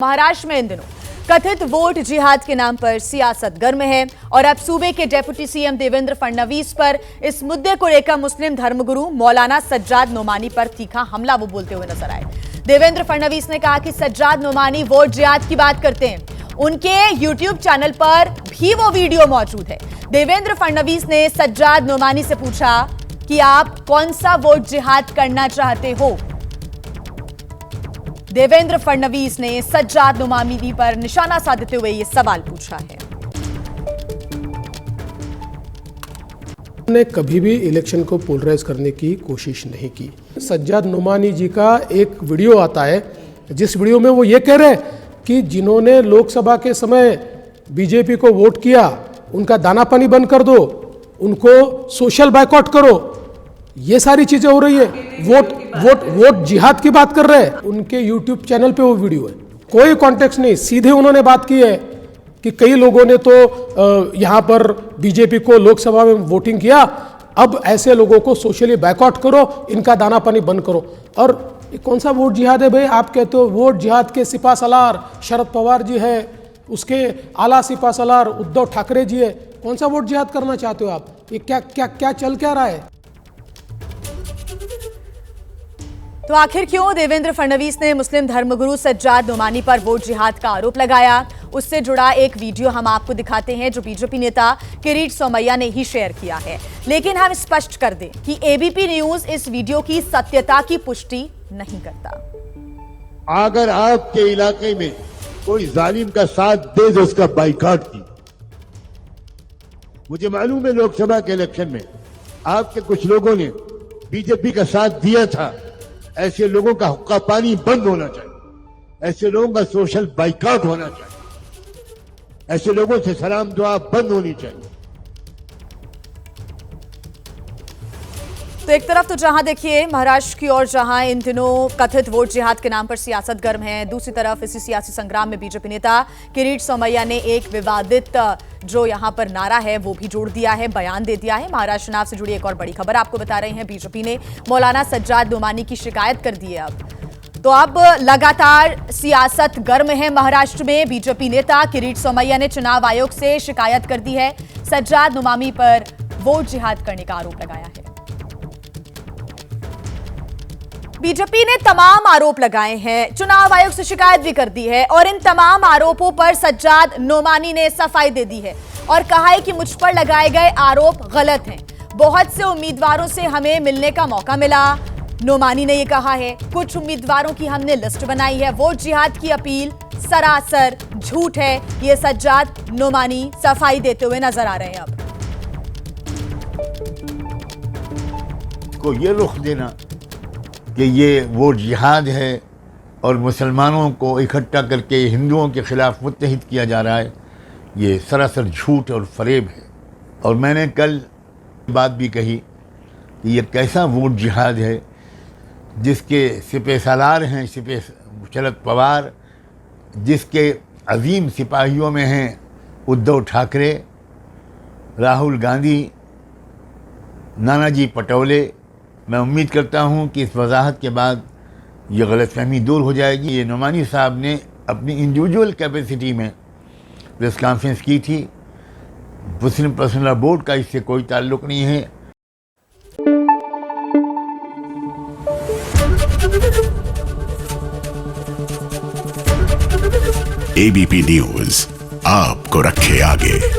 महाराष्ट्र में इन दिनों कथित वोट जिहाद के नाम पर सियासत गर्म है और अब सूबे के डिप्टी सीएम देवेंद्र फडणवीस पर इस मुद्दे को लेकर मुस्लिम धर्मगुरु मौलाना सज्जाद नोमानी पर तीखा हमला वो बोलते हुए नजर आए। देवेंद्र फडणवीस ने कहा कि सज्जाद नोमानी वोट जिहाद की बात करते हैं। उनके यूट्यूब चैनल पर भी वो वीडियो मौजूद है। देवेंद्र फडणवीस ने सज्जाद नोमानी से पूछा कि आप कौन सा वोट जिहाद करना चाहते हो। देवेंद्र फडणवीस ने सज्जाद नोमानी पर निशाना साधते हुए यह सवाल पूछा है। ने कभी भी इलेक्शन को पोलराइज करने की कोशिश नहीं की। सज्जाद नोमानी जी का एक वीडियो आता है जिस वीडियो में वो ये कह रहे हैं कि जिन्होंने लोकसभा के समय बीजेपी को वोट किया उनका दाना पानी बंद कर दो, उनको सोशल बायकॉट करो। ये सारी चीजें हो रही है। वोट जिहाद की बात कर रहे हैं। उनके यूट्यूब चैनल पे वो वीडियो है, कोई कॉन्टेक्स्ट नहीं। सीधे उन्होंने बात की है कि कई लोगों ने तो यहां पर बीजेपी को लोकसभा में वोटिंग किया, अब ऐसे लोगों को सोशली बायकॉट करो, इनका दाना पानी बंद करो। और कौन सा वोट जिहाद है भाई? आप कहते हो वोट जिहाद के सिपा सलार शरद पवार जी है, उसके आला सिपा सलार उद्धव ठाकरे जी है। कौन सा वोट जिहाद करना चाहते हो आप? ये क्या चल क्या रहा है? तो आखिर क्यों देवेंद्र फडणवीस ने मुस्लिम धर्मगुरु सज्जाद नोमानी पर वोट जिहाद का आरोप लगाया? उससे जुड़ा एक वीडियो हम आपको दिखाते हैं जो बीजेपी नेता किरीट सोमैया ने ही शेयर किया है। लेकिन हम स्पष्ट कर दें कि एबीपी न्यूज इस वीडियो की सत्यता की पुष्टि नहीं करता। अगर आपके इलाके में कोई जालिम का साथ दे तो उसका बाइकआउट की। मुझे मालूम है लोकसभा के इलेक्शन में आपके कुछ लोगों ने बीजेपी का साथ दिया था। ऐसे लोगों का हुक्का पानी बंद होना चाहिए, ऐसे लोगों का सोशल बाइकआउट होना चाहिए, ऐसे लोगों से सलाम दुआ बंद होनी चाहिए। तो एक तरफ तो जहां देखिए महाराष्ट्र की ओर जहां इन दिनों कथित वोट जिहाद के नाम पर सियासत गर्म है, दूसरी तरफ इसी सियासी संग्राम में बीजेपी नेता किरीट सोमैया ने एक विवादित जो यहां पर नारा है वो भी जोड़ दिया है, बयान दे दिया है। महाराष्ट्र चुनाव से जुड़ी एक और बड़ी खबर आपको बता रहे हैं। बीजेपी ने मौलाना सज्जाद नोमानी की शिकायत कर दी है। अब लगातार सियासत गर्म है महाराष्ट्र में। बीजेपी नेता किरीट सोमैया ने चुनाव आयोग से शिकायत कर दी है। सज्जाद नोमानी पर वोट जिहाद करने का आरोप लगाया है। बीजेपी ने तमाम आरोप लगाए हैं, चुनाव आयोग से शिकायत भी कर दी है और इन तमाम आरोपों पर सज्जाद नोमानी ने सफाई दे दी है और कहा है कि मुझ पर लगाए गए आरोप गलत हैं। बहुत से उम्मीदवारों से हमें मिलने का मौका मिला, नोमानी ने यह कहा है। कुछ उम्मीदवारों की हमने लिस्ट बनाई है। वोट जिहाद की अपील सरासर झूठ है, ये सज्जाद नोमानी सफाई देते हुए नजर आ रहे हैं। अब को ये रुख देना कि ये वोट जिहाद है और मुसलमानों को इकट्ठा करके हिंदुओं के खिलाफ मुत्तहिद किया जा रहा है, ये सरासर झूठ और फरेब है। और मैंने कल बात भी कही कि ये कैसा वोट जिहाद है जिसके सिपह सालार हैं सिपह शरद पवार, जिसके अजीम सिपाहियों में हैं उद्धव ठाकरे, राहुल गांधी, नानाजी पटोले। मैं उम्मीद करता हूं कि इस वजाहत के बाद ये गलतफहमी दूर हो जाएगी। ये नोमानी साहब ने अपनी इंडिविजुअल कैपेसिटी में प्रेस कॉन्फ्रेंस की थी। मुस्लिम पर्सनल बोर्ड का इससे कोई ताल्लुक नहीं है। एबीपी न्यूज आपको रखे आगे।